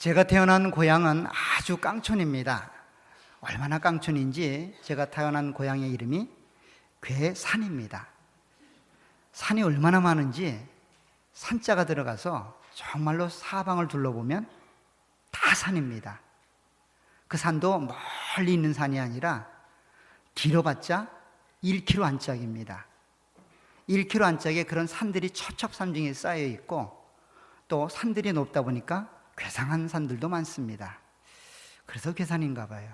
제가 태어난 고향은 아주 깡촌입니다. 얼마나 깡촌인지 제가 태어난 고향의 이름이 괴산입니다. 산이 얼마나 많은지 산자가 들어가서 정말로 사방을 둘러보면 다 산입니다. 그 산도 멀리 있는 산이 아니라 길어봤자 1km 안짝입니다. 1km 안짝에 그런 산들이 첩첩산중에 쌓여 있고 또 산들이 높다 보니까 괴상한 산들도 많습니다. 그래서 괴산인가 봐요.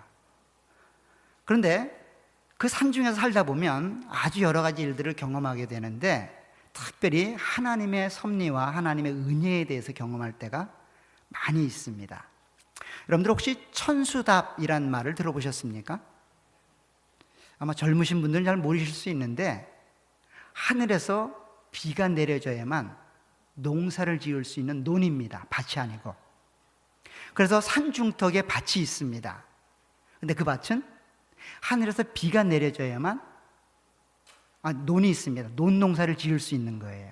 그런데 그 산 중에서 살다 보면 아주 여러 가지 일들을 경험하게 되는데 특별히 하나님의 섭리와 하나님의 은혜에 대해서 경험할 때가 많이 있습니다. 여러분들 혹시 천수답이란 말을 들어보셨습니까? 아마 젊으신 분들은 잘 모르실 수 있는데 하늘에서 비가 내려져야만 농사를 지을 수 있는 논입니다. 밭이 아니고. 그래서 산중턱에 밭이 있습니다. 근데 그 밭은 하늘에서 비가 내려져야만 논이 있습니다. 논 농사를 지을 수 있는 거예요.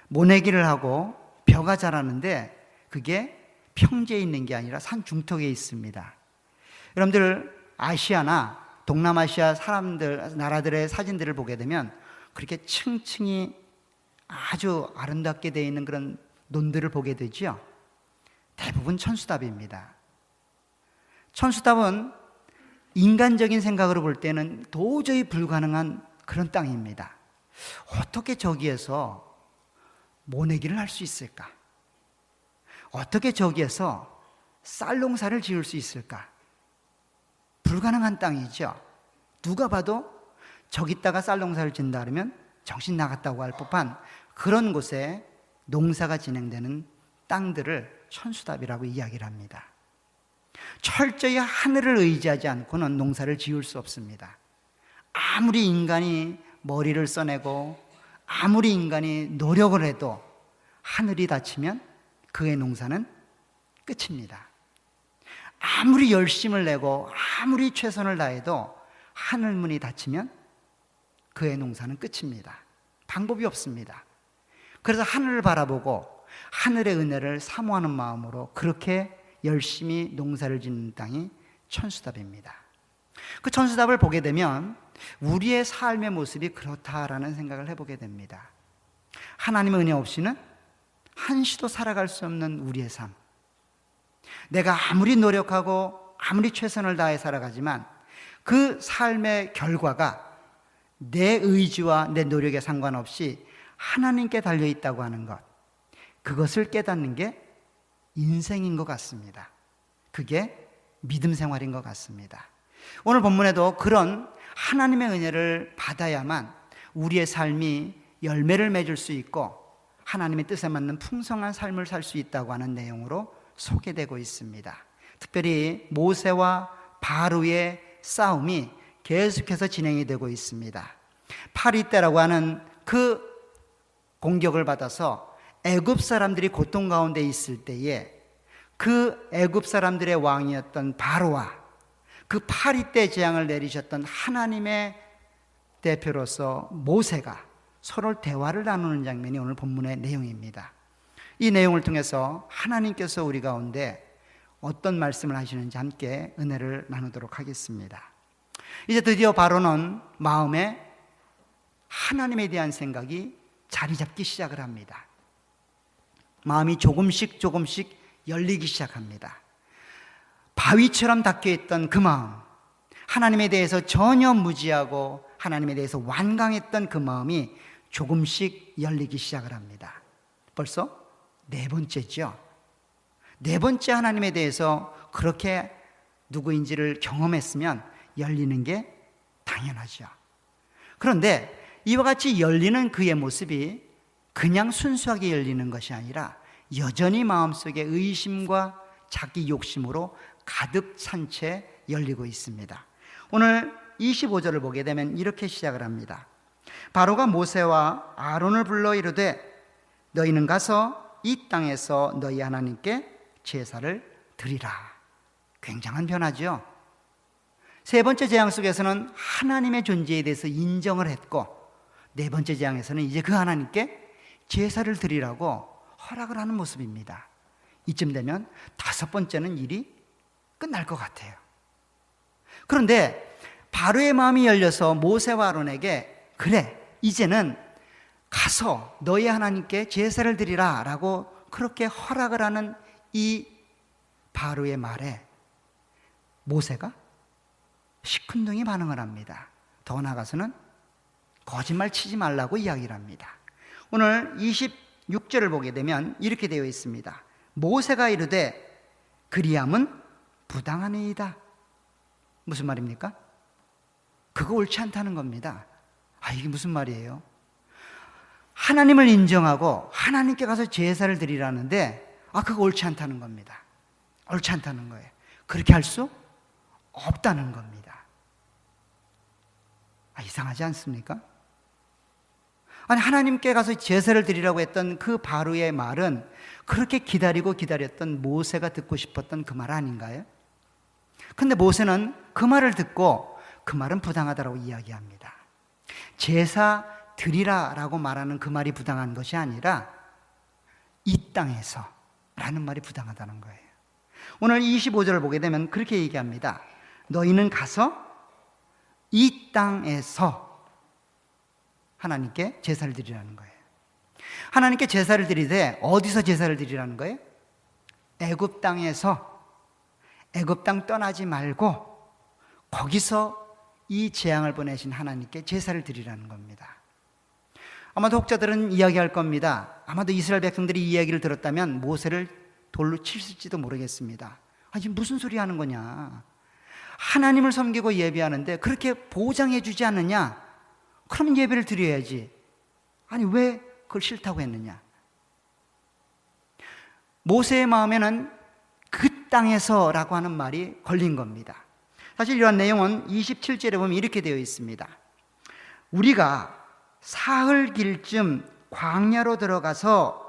모내기를 하고 벼가 자라는데 그게 평지에 있는 게 아니라 산 중턱에 있습니다. 여러분들 아시아나 동남아시아 나라들의 사진들을 보게 되면 그렇게 층층이 아주 아름답게 되어 있는 그런 논들을 보게 되죠. 대부분 천수답입니다. 천수답은 인간적인 생각으로 볼 때는 도저히 불가능한 그런 땅입니다. 어떻게 저기에서 모내기를 할 수 있을까? 어떻게 저기에서 쌀농사를 지을 수 있을까? 불가능한 땅이죠. 누가 봐도 저기다가 쌀농사를 짓는다 그러면 정신 나갔다고 할 법한 그런 곳에 농사가 진행되는 땅들을 천수답이라고 이야기를 합니다. 철저히 하늘을 의지하지 않고는 농사를 지을 수 없습니다. 아무리 인간이 머리를 써내고 아무리 인간이 노력을 해도 하늘이 닫히면 그의 농사는 끝입니다. 아무리 열심을 내고 아무리 최선을 다해도 하늘문이 닫히면 그의 농사는 끝입니다. 방법이 없습니다. 그래서 하늘을 바라보고 하늘의 은혜를 사모하는 마음으로 그렇게 열심히 농사를 짓는 땅이 천수답입니다. 그 천수답을 보게 되면 우리의 삶의 모습이 그렇다라는 생각을 해보게 됩니다. 하나님의 은혜 없이는 한시도 살아갈 수 없는 우리의 삶. 내가 아무리 노력하고 아무리 최선을 다해 살아가지만 그 삶의 결과가 내 의지와 내 노력에 상관없이 하나님께 달려있다고 하는 것, 그것을 깨닫는 게 인생인 것 같습니다. 그게 믿음 생활인 것 같습니다. 오늘 본문에도 그런 하나님의 은혜를 받아야만 우리의 삶이 열매를 맺을 수 있고 하나님의 뜻에 맞는 풍성한 삶을 살 수 있다고 하는 내용으로 소개되고 있습니다. 특별히 모세와 바로의 싸움이 계속해서 진행이 되고 있습니다. 파리떼라고 하는 그 공격을 받아서 애굽 사람들이 고통 가운데 있을 때에 그 애굽 사람들의 왕이었던 바로와 그 파리떼 재앙을 내리셨던 하나님의 대표로서 모세가 서로 대화를 나누는 장면이 오늘 본문의 내용입니다. 이 내용을 통해서 하나님께서 우리 가운데 어떤 말씀을 하시는지 함께 은혜를 나누도록 하겠습니다. 이제 드디어 바로는 마음에 하나님에 대한 생각이 자리 잡기 시작을 합니다. 마음이 조금씩 열리기 시작합니다. 바위처럼 닫혀있던 그 마음, 하나님에 대해서 전혀 무지하고 하나님에 대해서 완강했던 그 마음이 조금씩 열리기 시작을 합니다. 벌써 네 번째죠. 네 번째 하나님에 대해서 그렇게 누구인지를 경험했으면 열리는 게 당연하죠. 그런데 이와 같이 열리는 그의 모습이 그냥 순수하게 열리는 것이 아니라 여전히 마음속에 의심과 자기 욕심으로 가득 찬 채 열리고 있습니다. 오늘 25절을 보게 되면 이렇게 시작을 합니다. 바로가 모세와 아론을 불러 이르되 너희는 가서 이 땅에서 너희 하나님께 제사를 드리라. 굉장한 변화죠. 세 번째 재앙 속에서는 하나님의 존재에 대해서 인정을 했고 네 번째 재앙에서는 이제 그 하나님께 제사를 드리라고 허락을 하는 모습입니다. 이쯤 되면 5번째는 일이 끝날 것 같아요. 그런데 바로의 마음이 열려서 모세와 아론에게 그래, 이제는 가서 너희 하나님께 제사를 드리라 라고 그렇게 허락을 하는 이 바로의 말에 모세가 시큰둥이 반응을 합니다. 더 나아가서는 거짓말 치지 말라고 이야기를 합니다. 오늘 26절을 보게 되면 이렇게 되어 있습니다. 모세가 이르되 그리함은 부당하니이다. 무슨 말입니까? 그거 옳지 않다는 겁니다. 이게 무슨 말이에요? 하나님을 인정하고 하나님께 가서 제사를 드리라는데 그거 옳지 않다는 겁니다. 옳지 않다는 거예요. 그렇게 할 수 없다는 겁니다. 이상하지 않습니까? 아니, 하나님께 가서 제사를 드리라고 했던 그 바로의 말은 그렇게 기다렸던 모세가 듣고 싶었던 그 말 아닌가요? 근데 모세는 그 말을 듣고 그 말은 부당하다고 이야기합니다. 제사 드리라 라고 말하는 그 말이 부당한 것이 아니라 이 땅에서 라는 말이 부당하다는 거예요. 오늘 25절을 보게 되면 그렇게 얘기합니다. 너희는 가서 이 땅에서 하나님께 제사를 드리라는 거예요. 하나님께 제사를 드리되 어디서 제사를 드리라는 거예요? 애굽 땅에서. 애굽 땅 떠나지 말고 거기서 이 재앙을 보내신 하나님께 제사를 드리라는 겁니다. 아마도 혹자들은 이야기할 겁니다. 아마도 이스라엘 백성들이 이 이야기를 들었다면 모세를 돌로 칠지도 모르겠습니다. 이게 무슨 소리 하는 거냐? 하나님을 섬기고 예배하는데 그렇게 보장해 주지 않느냐? 그러면 예배를 드려야지. 아니, 왜 그걸 싫다고 했느냐? 모세의 마음에는 그 땅에서 라고 하는 말이 걸린 겁니다. 사실 이러한 내용은 27절에 보면 이렇게 되어 있습니다. 우리가 사흘 길쯤 광야로 들어가서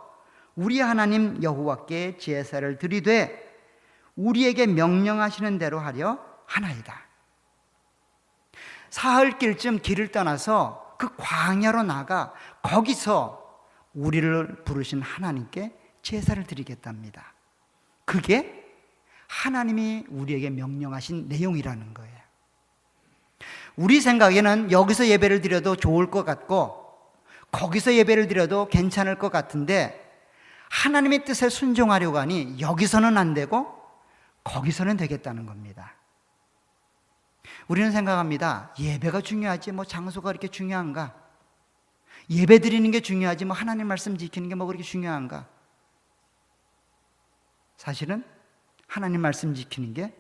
우리 하나님 여호와께 제사를 드리되 우리에게 명령하시는 대로 하려 하나이다. 사흘 길쯤 길을 떠나서 그 광야로 나가 거기서 우리를 부르신 하나님께 제사를 드리겠답니다. 그게 하나님이 우리에게 명령하신 내용이라는 거예요. 우리 생각에는 여기서 예배를 드려도 좋을 것 같고 거기서 예배를 드려도 괜찮을 것 같은데 하나님의 뜻에 순종하려고 하니 여기서는 안 되고 거기서는 되겠다는 겁니다. 우리는 생각합니다. 예배가 중요하지 뭐 장소가 그렇게 중요한가? 예배 드리는 게 중요하지 뭐 하나님 말씀 지키는 게 뭐 그렇게 중요한가? 사실은 하나님 말씀 지키는 게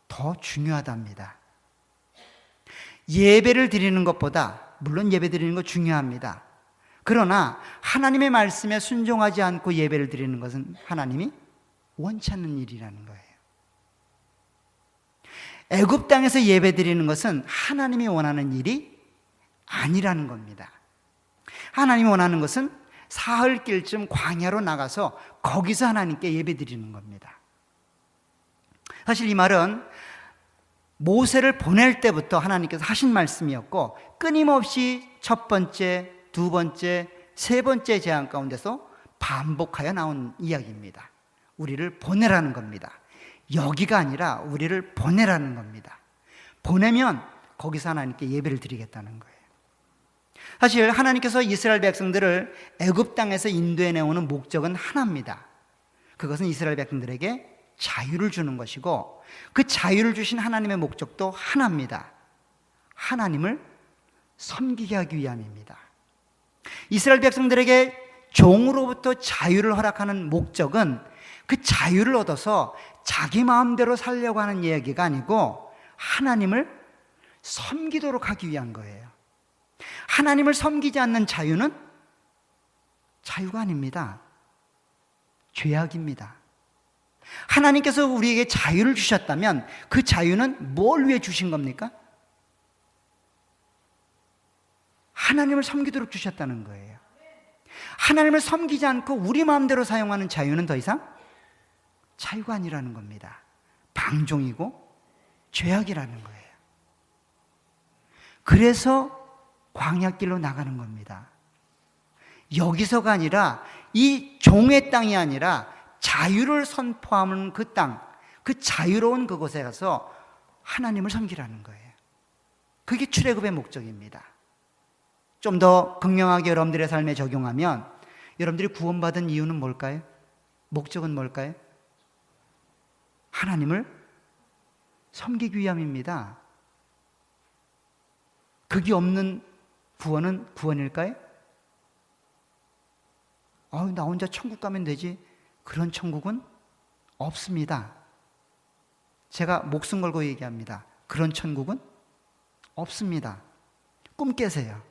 더 중요하답니다. 예배를 드리는 것보다, 물론 예배 드리는 거 중요합니다. 그러나 하나님의 말씀에 순종하지 않고 예배를 드리는 것은 하나님이 원치 않는 일이라는 거예요. 애굽 땅에서 예배 드리는 것은 하나님이 원하는 일이 아니라는 겁니다. 하나님이 원하는 것은 사흘 길쯤 광야로 나가서 거기서 하나님께 예배 드리는 겁니다. 사실 이 말은 모세를 보낼 때부터 하나님께서 하신 말씀이었고 끊임없이 첫 번째, 두 번째, 세 번째 재앙 가운데서 반복하여 나온 이야기입니다. 우리를 보내라는 겁니다. 여기가 아니라 우리를 보내라는 겁니다. 보내면 거기서 하나님께 예배를 드리겠다는 거예요. 사실 하나님께서 이스라엘 백성들을 애굽 땅에서 인도해 내오는 목적은 하나입니다. 그것은 이스라엘 백성들에게 자유를 주는 것이고 그 자유를 주신 하나님의 목적도 하나입니다. 하나님을 섬기게 하기 위함입니다. 이스라엘 백성들에게 종으로부터 자유를 허락하는 목적은 그 자유를 얻어서 자기 마음대로 살려고 하는 이야기가 아니고 하나님을 섬기도록 하기 위한 거예요. 하나님을 섬기지 않는 자유는 자유가 아닙니다. 죄악입니다. 하나님께서 우리에게 자유를 주셨다면 그 자유는 뭘 위해 주신 겁니까? 하나님을 섬기도록 주셨다는 거예요. 하나님을 섬기지 않고 우리 마음대로 사용하는 자유는 더 이상 자유가 아니라는 겁니다. 방종이고 죄악이라는 거예요. 그래서 광야길로 나가는 겁니다. 여기서가 아니라 이 종의 땅이 아니라 자유를 선포하는 그 땅, 그 자유로운 그곳에 가서 하나님을 섬기라는 거예요. 그게 출애굽의 목적입니다. 좀 더 극명하게 여러분들의 삶에 적용하면 여러분들이 구원받은 이유는 뭘까요? 목적은 뭘까요? 하나님을 섬기기 위함입니다. 그게 없는 구원은 구원일까요? 나 혼자 천국 가면 되지. 그런 천국은 없습니다. 제가 목숨 걸고 얘기합니다. 그런 천국은 없습니다. 꿈 깨세요.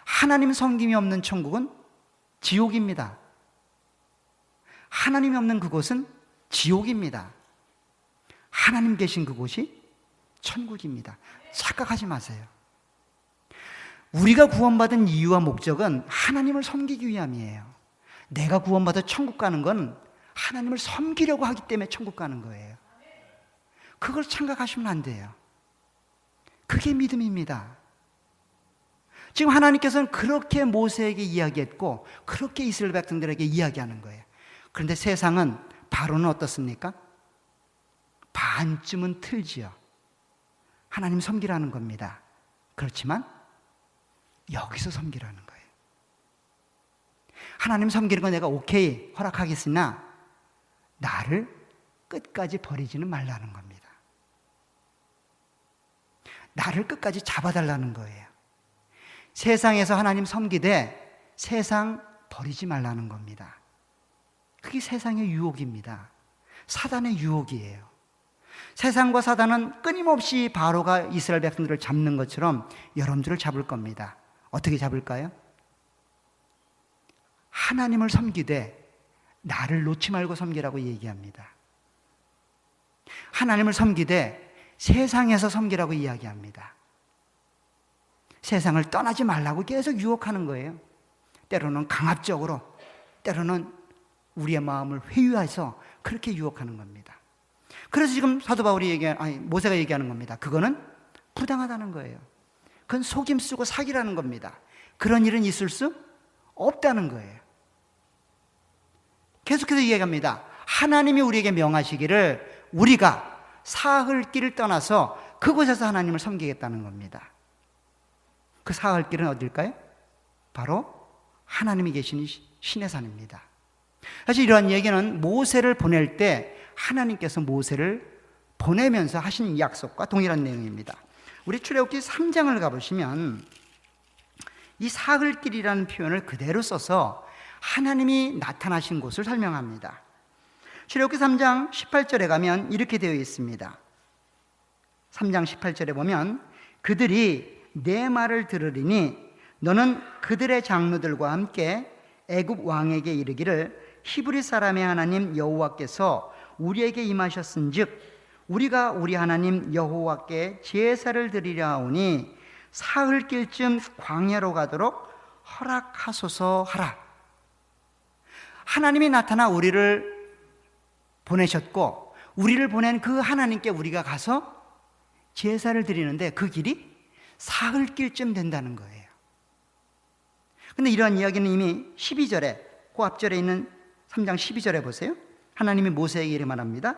하나님 섬김이 없는 천국은 지옥입니다. 하나님이 없는 그곳은 지옥입니다. 하나님 계신 그곳이 천국입니다. 착각하지 마세요. 우리가 구원받은 이유와 목적은 하나님을 섬기기 위함이에요. 내가 구원받아 천국 가는 건 하나님을 섬기려고 하기 때문에 천국 가는 거예요. 그걸 착각하시면 안 돼요. 그게 믿음입니다. 지금 하나님께서는 그렇게 모세에게 이야기했고 그렇게 이스라엘 백성들에게 이야기하는 거예요. 그런데 세상은 바로는 어떻습니까? 반쯤은 틀지요. 하나님 섬기라는 겁니다. 그렇지만 여기서 섬기라는 거예요. 하나님 섬기는 건 내가 오케이 허락하겠으나 나를 끝까지 버리지는 말라는 겁니다. 나를 끝까지 잡아달라는 거예요. 세상에서 하나님 섬기되 세상 버리지 말라는 겁니다. 그게 세상의 유혹입니다. 사단의 유혹이에요. 세상과 사단은 끊임없이 바로가 이스라엘 백성들을 잡는 것처럼 여러분들을 잡을 겁니다. 어떻게 잡을까요? 하나님을 섬기되 나를 놓지 말고 섬기라고 얘기합니다. 하나님을 섬기되 세상에서 섬기라고 이야기합니다. 세상을 떠나지 말라고 계속 유혹하는 거예요. 때로는 강압적으로, 때로는 우리의 마음을 회유해서 그렇게 유혹하는 겁니다. 그래서 지금 사도 바울이 모세가 얘기하는 겁니다. 그거는 부당하다는 거예요. 그건 속임 쓰고 사기라는 겁니다. 그런 일은 있을 수 없다는 거예요. 계속해서 이야기합니다. 하나님이 우리에게 명하시기를 우리가 사흘 길을 떠나서 그곳에서 하나님을 섬기겠다는 겁니다. 그 사흘 길은 어딜까요? 바로 하나님이 계신 신의 산입니다. 사실 이러한 얘기는 모세를 보낼 때 하나님께서 모세를 보내면서 하신 약속과 동일한 내용입니다. 우리 출애굽기 3장을 가보시면 이 사흘길이라는 표현을 그대로 써서 하나님이 나타나신 곳을 설명합니다. 출애굽기 3장 18절에 가면 이렇게 되어 있습니다. 3장 18절에 보면 그들이 내 말을 들으리니 너는 그들의 장로들과 함께 애굽 왕에게 이르기를 히브리 사람의 하나님 여호와께서 우리에게 임하셨은즉 우리가 우리 하나님 여호와께 제사를 드리려 하오니 사흘길쯤 광야로 가도록 허락하소서 하라. 하나님이 나타나 우리를 보내셨고 우리를 보낸 그 하나님께 우리가 가서 제사를 드리는데 그 길이 사흘길쯤 된다는 거예요. 근데 이러한 이야기는 이미 12절에 그 앞절에 있는 3장 12절에 보세요. 하나님이 모세에게 이렇게 말합니다.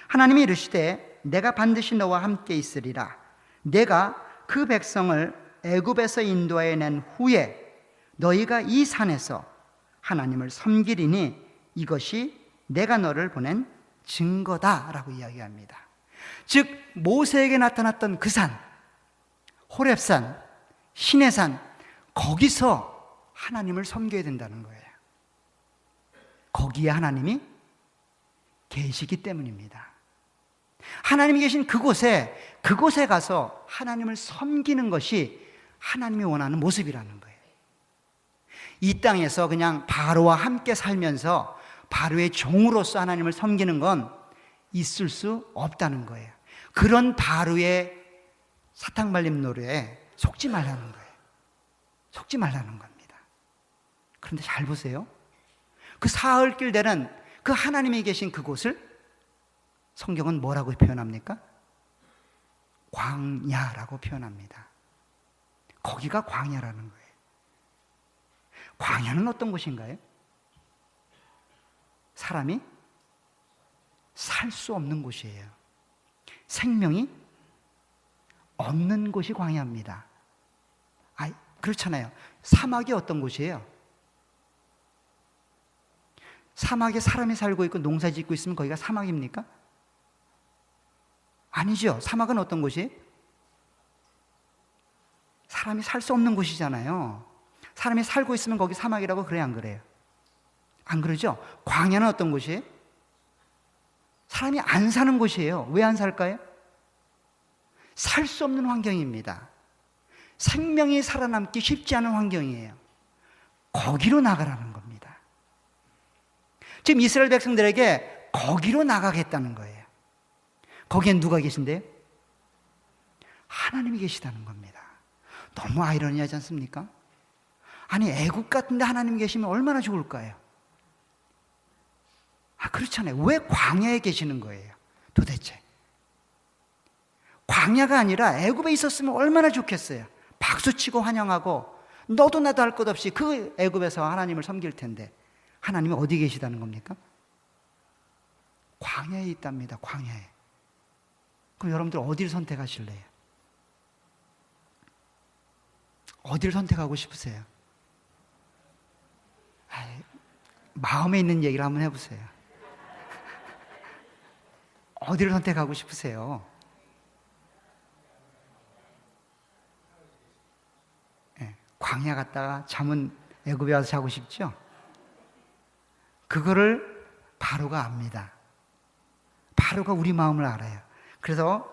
하나님이 이르시되 내가 반드시 너와 함께 있으리라. 내가 그 백성을 애굽에서 인도해 낸 후에 너희가 이 산에서 하나님을 섬기리니 이것이 내가 너를 보낸 증거다라고 이야기합니다. 즉 모세에게 나타났던 그 산, 호렙산, 시내산, 거기서 하나님을 섬겨야 된다는 거예요. 거기에 하나님이 계시기 때문입니다. 하나님이 계신 그곳에 가서 하나님을 섬기는 것이 하나님이 원하는 모습이라는 거예요. 이 땅에서 그냥 바로와 함께 살면서 바로의 종으로서 하나님을 섬기는 건 있을 수 없다는 거예요. 그런 바로의 사탕발림 노래에 속지 말라는 거예요. 속지 말라는 겁니다. 그런데 잘 보세요. 그 사흘길 되는 그 하나님이 계신 그곳을 성경은 뭐라고 표현합니까? 광야라고 표현합니다. 거기가 광야라는 거예요. 광야는 어떤 곳인가요? 사람이 살 수 없는 곳이에요. 생명이 없는 곳이 광야입니다. 그렇잖아요. 사막이 어떤 곳이에요? 사막에 사람이 살고 있고 농사 짓고 있으면 거기가 사막입니까? 아니죠. 사막은 어떤 곳이에요? 사람이 살 수 없는 곳이잖아요. 사람이 살고 있으면 거기 사막이라고 그래요, 안 그래요? 안 그러죠? 광야는 어떤 곳이에요? 사람이 안 사는 곳이에요. 왜 안 살까요? 살 수 없는 환경입니다. 생명이 살아남기 쉽지 않은 환경이에요. 거기로 나가라는 겁니다. 지금 이스라엘 백성들에게 거기로 나가겠다는 거예요. 거기엔 누가 계신데요? 하나님이 계시다는 겁니다. 너무 아이러니하지 않습니까? 아니, 애국 같은데 하나님이 계시면 얼마나 좋을까요? 그렇잖아요. 왜 광야에 계시는 거예요? 도대체. 광야가 아니라 애굽에 있었으면 얼마나 좋겠어요. 박수치고 환영하고 너도 나도 할 것 없이 그 애굽에서 하나님을 섬길 텐데 하나님이 어디 계시다는 겁니까? 광야에 있답니다. 광야에. 그럼 여러분들 어디를 선택하실래요? 어디를 선택하고 싶으세요? 마음에 있는 얘기를 한번 해보세요. 어디를 선택하고 싶으세요? 광야 갔다가 잠은 애굽에 와서 자고 싶죠? 그거를 바로가 압니다. 바로가 우리 마음을 알아요. 그래서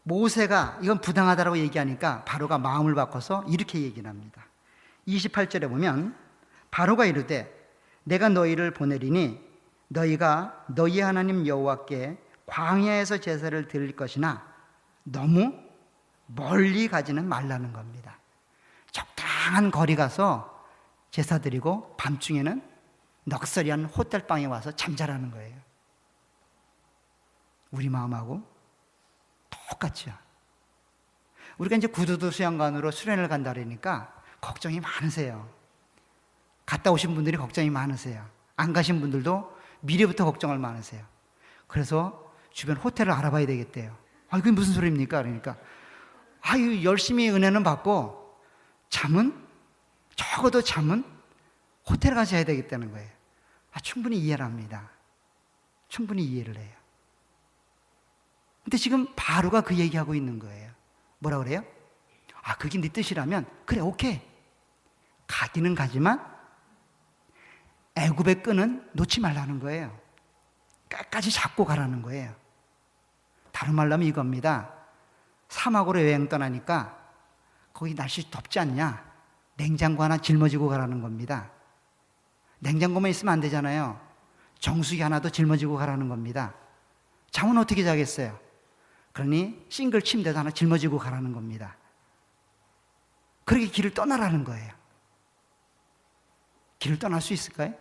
모세가 이건 부당하다라고 얘기하니까 바로가 마음을 바꿔서 이렇게 얘기를 합니다. 28절에 보면 바로가 이르되 내가 너희를 보내리니 너희가 너희 하나님 여호와께 광야에서 제사를 드릴 것이나 너무 멀리 가지는 말라는 겁니다. 적당한 거리 가서 제사 드리고 밤중에는 넋서리한 호텔방에 와서 잠자라는 거예요. 우리 마음하고 똑같죠. 우리가 이제 구두도 수양관으로 수련을 간다 그러니까 걱정이 많으세요. 갔다 오신 분들이 걱정이 많으세요. 안 가신 분들도 미래부터 걱정을 많으세요. 그래서 주변 호텔을 알아봐야 되겠대요. 그게 무슨 소리입니까? 그러니까 열심히 은혜는 받고 적어도 잠은 호텔 가서 해야 되겠다는 거예요. 충분히 이해를 합니다. 충분히 이해를 해요. 근데 지금 바로가 그 얘기하고 있는 거예요. 뭐라 그래요? 그게 네 뜻이라면 그래, 오케이. 가기는 가지만 애굽의 끈은 놓지 말라는 거예요. 끝까지 잡고 가라는 거예요. 다른 말로 하면 이겁니다. 사막으로 여행 떠나니까 거기 날씨 덥지 않냐? 냉장고 하나 짊어지고 가라는 겁니다. 냉장고만 있으면 안 되잖아요. 정수기 하나도 짊어지고 가라는 겁니다. 잠은 어떻게 자겠어요? 그러니 싱글 침대도 하나 짊어지고 가라는 겁니다. 그렇게 길을 떠나라는 거예요. 길을 떠날 수 있을까요?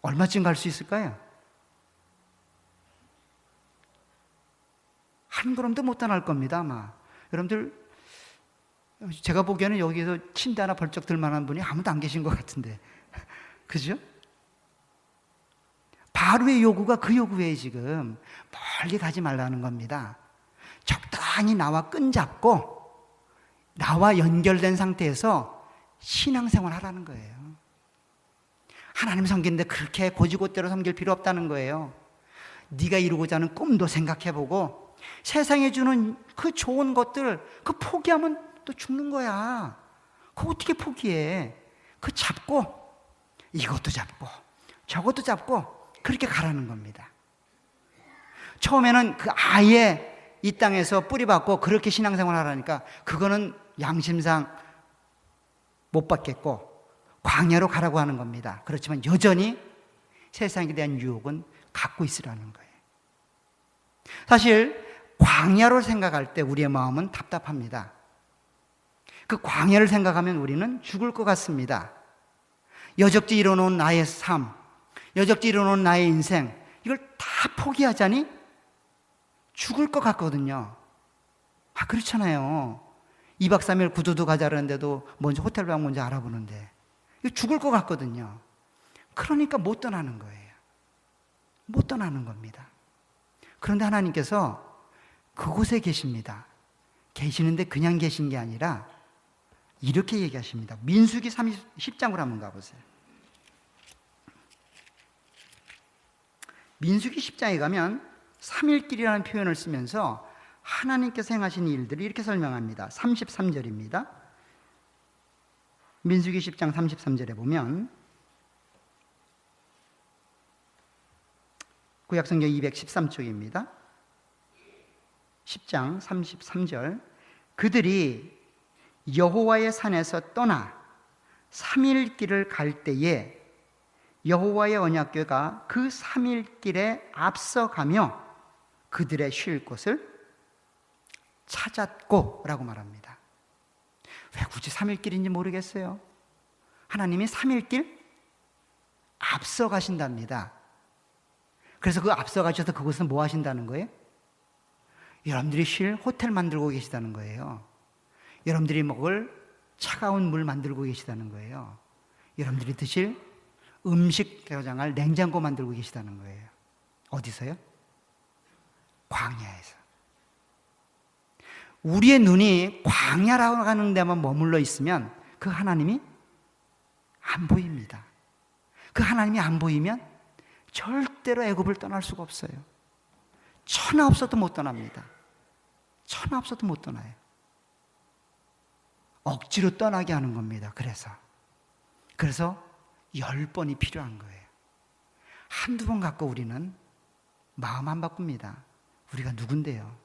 얼마쯤 갈 수 있을까요? 한 걸음도 못 떠날 겁니다, 아마. 여러분들, 제가 보기에는 여기서 침대 하나 벌쩍 들 만한 분이 아무도 안 계신 것 같은데. 그죠? 바로의 요구가 그 요구예요, 지금. 멀리 가지 말라는 겁니다. 적당히 나와 끈잡고, 나와 연결된 상태에서 신앙생활 하라는 거예요. 하나님 섬기는데 그렇게 고지고대로 섬길 필요 없다는 거예요. 네가 이루고자 하는 꿈도 생각해보고 세상에 주는 그 좋은 것들 그 포기하면 또 죽는 거야. 그거 어떻게 포기해? 그 잡고 이것도 잡고 저것도 잡고 그렇게 가라는 겁니다. 처음에는 그 아예 이 땅에서 뿌리박고 그렇게 신앙생활 하라니까 그거는 양심상 못 받겠고 광야로 가라고 하는 겁니다. 그렇지만 여전히 세상에 대한 유혹은 갖고 있으라는 거예요. 사실 광야로 생각할 때 우리의 마음은 답답합니다. 그 광야를 생각하면 우리는 죽을 것 같습니다. 여적지 이뤄놓은 나의 삶, 여적지 이뤄놓은 나의 인생, 이걸 다 포기하자니 죽을 것 같거든요. 그렇잖아요. 2박 3일 구두도 가자는데도 먼저 호텔방 먼저 알아보는데 이거 죽을 것 같거든요. 그러니까 못 떠나는 거예요. 못 떠나는 겁니다. 그런데 하나님께서 그곳에 계십니다. 계시는데 그냥 계신 게 아니라 이렇게 얘기하십니다. 민수기 10장으로 한번 가보세요. 민수기 10장에 가면 3일길이라는 표현을 쓰면서 하나님께서 행하신 일들을 이렇게 설명합니다. 33절입니다. 민수기 10장 33절에 보면 구약성경 213쪽입니다. 10장 33절 그들이 여호와의 산에서 떠나 3일 길을 갈 때에 여호와의 언약궤가 그 3일 길에 앞서가며 그들의 쉴 곳을 찾았고 라고 말합니다. 왜 굳이 3일 길인지 모르겠어요. 하나님이 3일 길 앞서 가신답니다. 그래서 그 앞서 가셔서 그곳은 뭐 하신다는 거예요? 여러분들이 쉴 호텔 만들고 계시다는 거예요. 여러분들이 먹을 차가운 물 만들고 계시다는 거예요. 여러분들이 드실 음식 저장할 냉장고 만들고 계시다는 거예요. 어디서요? 광야에서. 우리의 눈이 광야라고 하는 데만 머물러 있으면 그 하나님이 안 보입니다. 그 하나님이 안 보이면 절대로 애굽을 떠날 수가 없어요. 천하 없어도 못 떠납니다. 천하 없어도 못 떠나요. 억지로 떠나게 하는 겁니다. 그래서 10번이 필요한 거예요. 한두 번 갖고 우리는 마음 안 바꿉니다. 우리가 누군데요?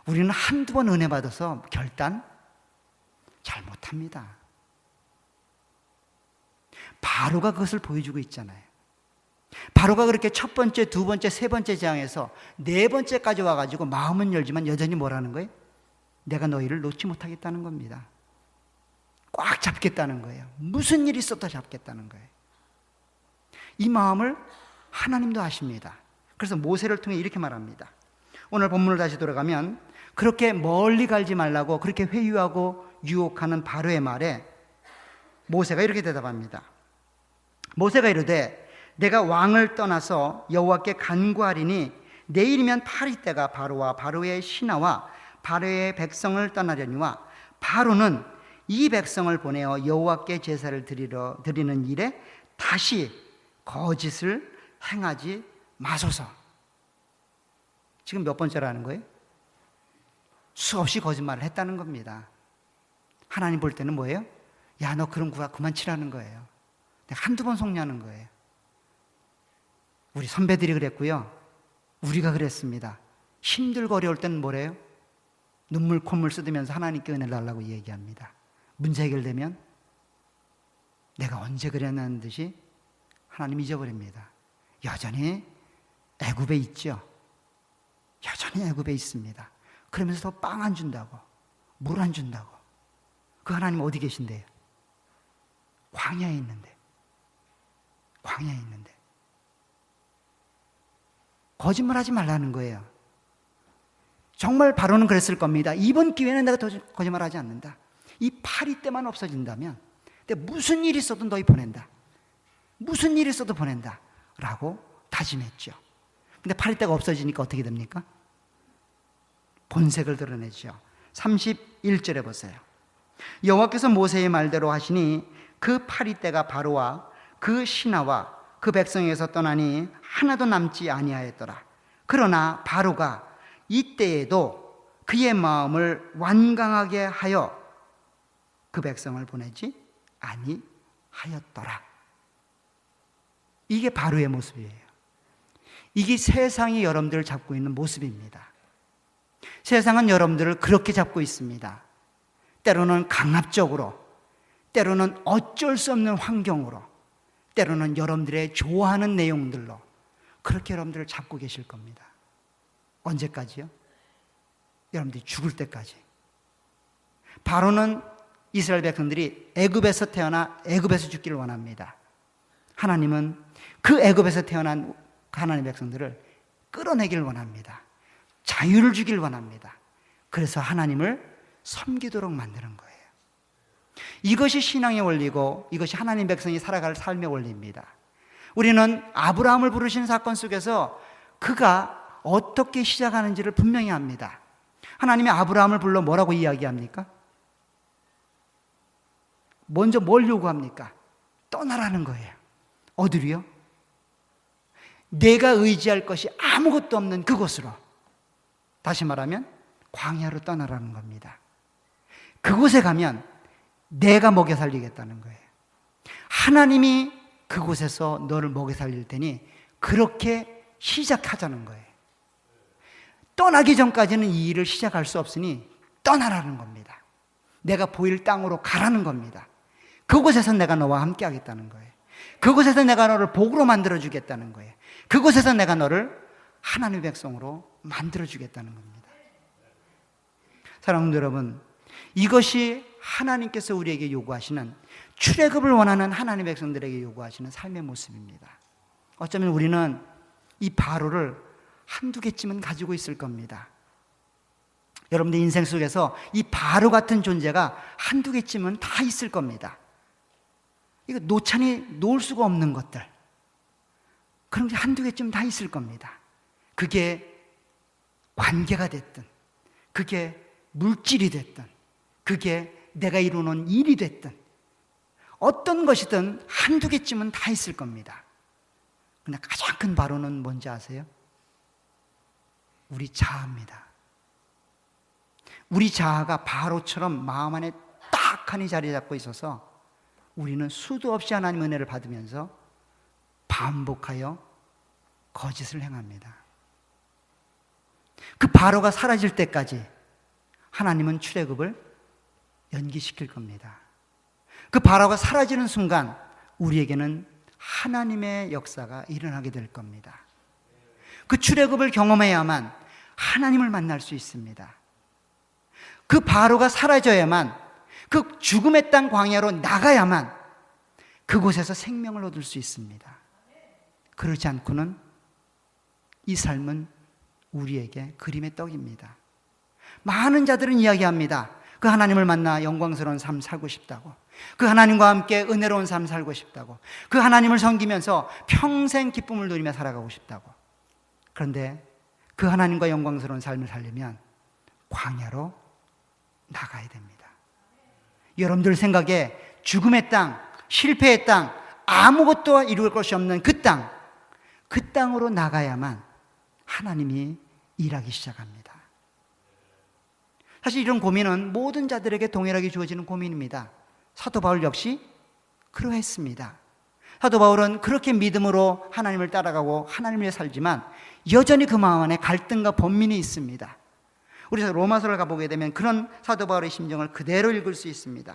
우리는 한두 번 은혜 받아서 결단 잘 못합니다. 바로가 그것을 보여주고 있잖아요. 바로가 그렇게 첫 번째, 두 번째, 세 번째 재앙에서 네 번째까지 와가지고 마음은 열지만 여전히 뭐라는 거예요? 내가 너희를 놓지 못하겠다는 겁니다. 꽉 잡겠다는 거예요. 무슨 일이 있어도 잡겠다는 거예요. 이 마음을 하나님도 아십니다. 그래서 모세를 통해 이렇게 말합니다. 오늘 본문을 다시 돌아가면 그렇게 멀리 가지 말라고 그렇게 회유하고 유혹하는 바로의 말에 모세가 이렇게 대답합니다. 모세가 이르되 내가 왕을 떠나서 여호와께 간구하리니 내일이면 8일 바로와 바로의 신하와 바로의 백성을 떠나려니와 바로는 이 백성을 보내어 여호와께 제사를 드리는 일에 다시 거짓을 행하지 마소서. 지금 몇 번째라는 거예요? 수없이 거짓말을 했다는 겁니다. 하나님 볼 때는 뭐예요? 야, 너 그런 구라 그만 치라는 거예요. 내가 한두 번 속냐는 거예요. 우리 선배들이 그랬고요. 우리가 그랬습니다. 힘들고 어려울 때는 뭐래요? 눈물 콧물 쏟으면서 하나님께 은혜를 달라고 얘기합니다. 문제 해결되면 내가 언제 그랬냐는 듯이 하나님 잊어버립니다. 여전히 애굽에 있죠. 여전히 애굽에 있습니다. 그러면서 더 빵 안 준다고, 물 안 준다고. 그 하나님 어디 계신데요? 광야에 있는데. 광야에 있는데. 거짓말하지 말라는 거예요. 정말 바로는 그랬을 겁니다. 이번 기회는 내가 더 거짓말하지 않는다. 이 파리 때만 없어진다면, 근데 무슨 일이 있어도 너희 보낸다. 무슨 일이 있어도 보낸다. 라고 다짐했죠. 근데 파리 때가 없어지니까 어떻게 됩니까? 본색을 드러내죠. 31절에 보세요. 여호와께서 모세의 말대로 하시니 그 파리 때가 바로와 그 신하와 그 백성에게서 떠나니 하나도 남지 아니하였더라. 그러나 바로가 이때에도 그의 마음을 완강하게 하여 그 백성을 보내지 아니하였더라. 이게 바로의 모습이에요. 이게 세상이 여러분들을 잡고 있는 모습입니다. 세상은 여러분들을 그렇게 잡고 있습니다. 때로는 강압적으로, 때로는 어쩔 수 없는 환경으로, 때로는 여러분들의 좋아하는 내용들로 그렇게 여러분들을 잡고 계실 겁니다. 언제까지요? 여러분들이 죽을 때까지. 바로는 이스라엘 백성들이 애굽에서 태어나 애굽에서 죽기를 원합니다. 하나님은 그 애굽에서 태어난 하나님의 백성들을 끌어내기를 원합니다. 자유를 주길 원합니다. 그래서 하나님을 섬기도록 만드는 거예요. 이것이 신앙의 원리고 이것이 하나님 백성이 살아갈 삶의 원리입니다. 우리는 아브라함을 부르신 사건 속에서 그가 어떻게 시작하는지를 분명히 압니다. 하나님이 아브라함을 불러 뭐라고 이야기합니까? 먼저 뭘 요구합니까? 떠나라는 거예요. 어디로요? 내가 의지할 것이 아무것도 없는 그곳으로. 다시 말하면 광야로 떠나라는 겁니다. 그곳에 가면 내가 먹여 살리겠다는 거예요. 하나님이 그곳에서 너를 먹여 살릴 테니 그렇게 시작하자는 거예요. 떠나기 전까지는 이 일을 시작할 수 없으니 떠나라는 겁니다. 내가 보일 땅으로 가라는 겁니다. 그곳에서 내가 너와 함께 하겠다는 거예요. 그곳에서 내가 너를 복으로 만들어 주겠다는 거예요. 그곳에서 내가 너를 하나님의 백성으로 만들어 주겠다는 겁니다. 사랑하는 여러분, 이것이 하나님께서 우리에게 요구하시는, 출애굽을 원하는 하나님의 백성들에게 요구하시는 삶의 모습입니다. 어쩌면 우리는 이 바로를 한두 개쯤은 가지고 있을 겁니다. 여러분들 인생 속에서 이 바로 같은 존재가 한두 개쯤은 다 있을 겁니다. 이거 노찬히 놓을 수가 없는 것들, 그런 게 한두 개쯤 다 있을 겁니다. 그게 관계가 됐든, 그게 물질이 됐든, 그게 내가 이루는 일이 됐든, 어떤 것이든 한두 개쯤은 다 있을 겁니다. 근데 가장 큰 바로는 뭔지 아세요? 우리 자아입니다. 우리 자아가 바로처럼 마음 안에 딱하니 자리 잡고 있어서 우리는 수도 없이 하나님의 은혜를 받으면서 반복하여 거짓을 행합니다. 그 바로가 사라질 때까지 하나님은 출애굽을 연기시킬 겁니다. 그 바로가 사라지는 순간 우리에게는 하나님의 역사가 일어나게 될 겁니다. 그 출애굽을 경험해야만 하나님을 만날 수 있습니다. 그 바로가 사라져야만, 그 죽음의 땅 광야로 나가야만 그곳에서 생명을 얻을 수 있습니다. 그렇지 않고는 이 삶은 우리에게 그림의 떡입니다. 많은 자들은 이야기합니다. 그 하나님을 만나 영광스러운 삶 살고 싶다고, 그 하나님과 함께 은혜로운 삶 살고 싶다고, 그 하나님을 섬기면서 평생 기쁨을 누리며 살아가고 싶다고. 그런데 그 하나님과 영광스러운 삶을 살려면 광야로 나가야 됩니다. 여러분들 생각에 죽음의 땅, 실패의 땅, 아무것도 이룰 것이 없는 그 땅, 그 땅으로 나가야만 하나님이 일하기 시작합니다. 사실 이런 고민은 모든 자들에게 동일하게 주어지는 고민입니다. 사도 바울 역시 그러했습니다. 사도 바울은 그렇게 믿음으로 하나님을 따라가고 하나님을 위해 살지만 여전히 그 마음 안에 갈등과 번민이 있습니다. 우리 로마서를 가보게 되면 그런 사도 바울의 심정을 그대로 읽을 수 있습니다.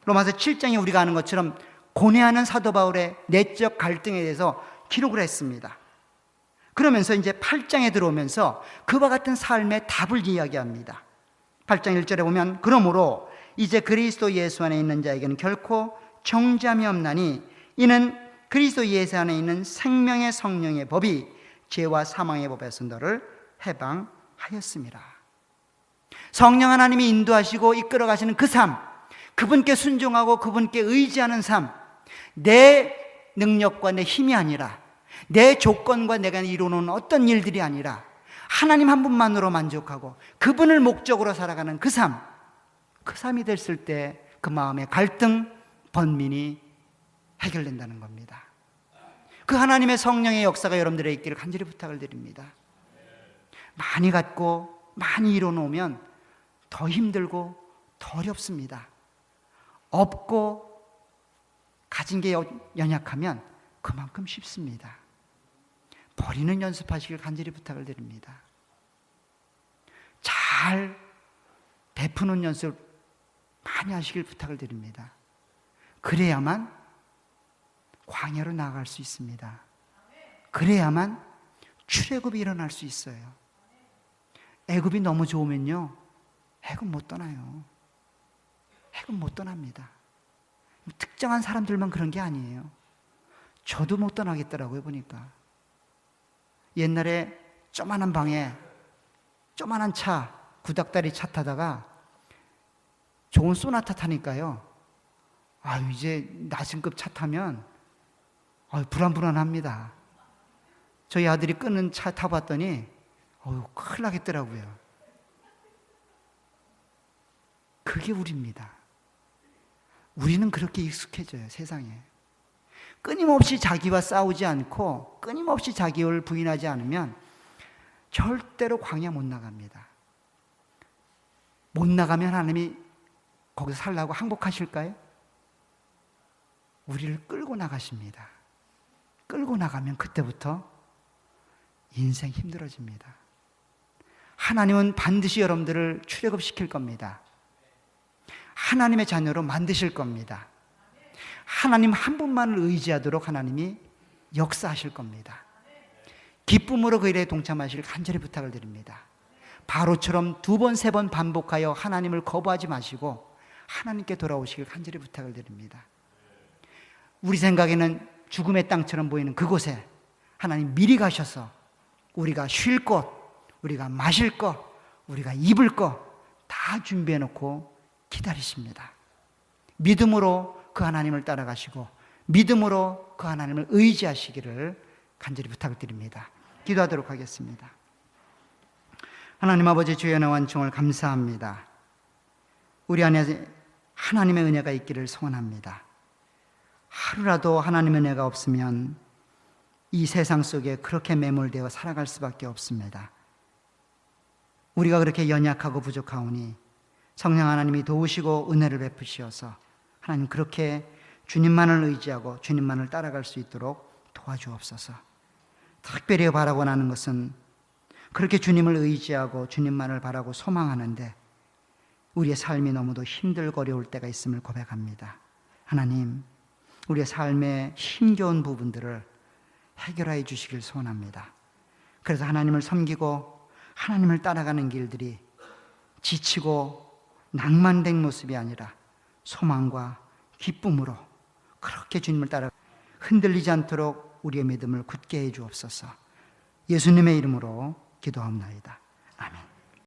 로마서 7장에 우리가 아는 것처럼 고뇌하는 사도 바울의 내적 갈등에 대해서 기록을 했습니다. 그러면서 이제 8장에 들어오면서 그와 같은 삶의 답을 이야기합니다. 8장 1절에 보면, 그러므로 이제 그리스도 예수 안에 있는 자에게는 결코 정죄함이 없나니 이는 그리스도 예수 안에 있는 생명의 성령의 법이 죄와 사망의 법에서 너를 해방하였습니다. 성령 하나님이 인도하시고 이끌어 가시는 그 삶, 그분께 순종하고 그분께 의지하는 삶, 내 능력과 내 힘이 아니라, 내 조건과 내가 이루는 어떤 일들이 아니라 하나님 한 분만으로 만족하고 그분을 목적으로 살아가는 그 삶, 그 삶이 됐을 때 그 마음의 갈등, 번민이 해결된다는 겁니다. 그 하나님의 성령의 역사가 여러분들의 있기를 간절히 부탁을 드립니다. 많이 갖고 많이 이뤄놓으면 더 힘들고 더 어렵습니다. 없고 가진 게 연약하면 그만큼 쉽습니다. 버리는 연습하시길 간절히 부탁을 드립니다. 잘 베푸는 연습 많이 하시길 부탁을 드립니다. 그래야만 광야로 나아갈 수 있습니다. 그래야만 출애굽이 일어날 수 있어요. 애굽이 너무 좋으면요, 애굽 못 떠나요. 애굽 못 떠납니다. 특정한 사람들만 그런 게 아니에요. 저도 못 떠나겠더라고요, 보니까. 옛날에 조만한 방에 조만한 차, 구닥다리 차 타다가 좋은 소나타 타니까요, 이제 낮은 급 차 타면 불안합니다. 저희 아들이 끄는 차 타봤더니 큰일 나겠더라고요. 그게 우리입니다. 우리는 그렇게 익숙해져요, 세상에. 끊임없이 자기와 싸우지 않고 끊임없이 자기를 부인하지 않으면 절대로 광야 못 나갑니다. 못 나가면 하나님이 거기서 살라고 항복하실까요? 우리를 끌고 나가십니다. 끌고 나가면 그때부터 인생 힘들어집니다. 하나님은 반드시 여러분들을 출애굽시킬 겁니다. 하나님의 자녀로 만드실 겁니다. 하나님 한 분만을 의지하도록 하나님이 역사하실 겁니다. 기쁨으로 그 일에 동참하실 간절히 부탁을 드립니다. 바로처럼 2번, 3번 반복하여 하나님을 거부하지 마시고 하나님께 돌아오시길 간절히 부탁을 드립니다. 우리 생각에는 죽음의 땅처럼 보이는 그곳에 하나님 미리 가셔서 우리가 쉴 곳, 우리가 마실 것, 우리가 입을 것 다 준비해 놓고 기다리십니다. 믿음으로 그 하나님을 따라가시고 믿음으로 그 하나님을 의지하시기를 간절히 부탁을 드립니다. 기도하도록 하겠습니다. 하나님 아버지, 주의 은혜와 은총을 감사합니다. 우리 안에 하나님의 은혜가 있기를 소원합니다. 하루라도 하나님의 은혜가 없으면 이 세상 속에 그렇게 매몰되어 살아갈 수밖에 없습니다. 우리가 그렇게 연약하고 부족하오니 성령 하나님이 도우시고 은혜를 베푸시어서 하나님 그렇게 주님만을 의지하고 주님만을 따라갈 수 있도록 도와주옵소서. 특별히 바라고 하는 것은 그렇게 주님을 의지하고 주님만을 바라고 소망하는데 우리의 삶이 너무도 힘들고 어려울 때가 있음을 고백합니다. 하나님, 우리의 삶의 힘겨운 부분들을 해결하여 주시길 소원합니다. 그래서 하나님을 섬기고 하나님을 따라가는 길들이 지치고 낭만된 모습이 아니라 소망과 기쁨으로 그렇게 주님을 따라 흔들리지 않도록 우리의 믿음을 굳게 해 주옵소서. 예수님의 이름으로 기도하옵나이다. 아멘.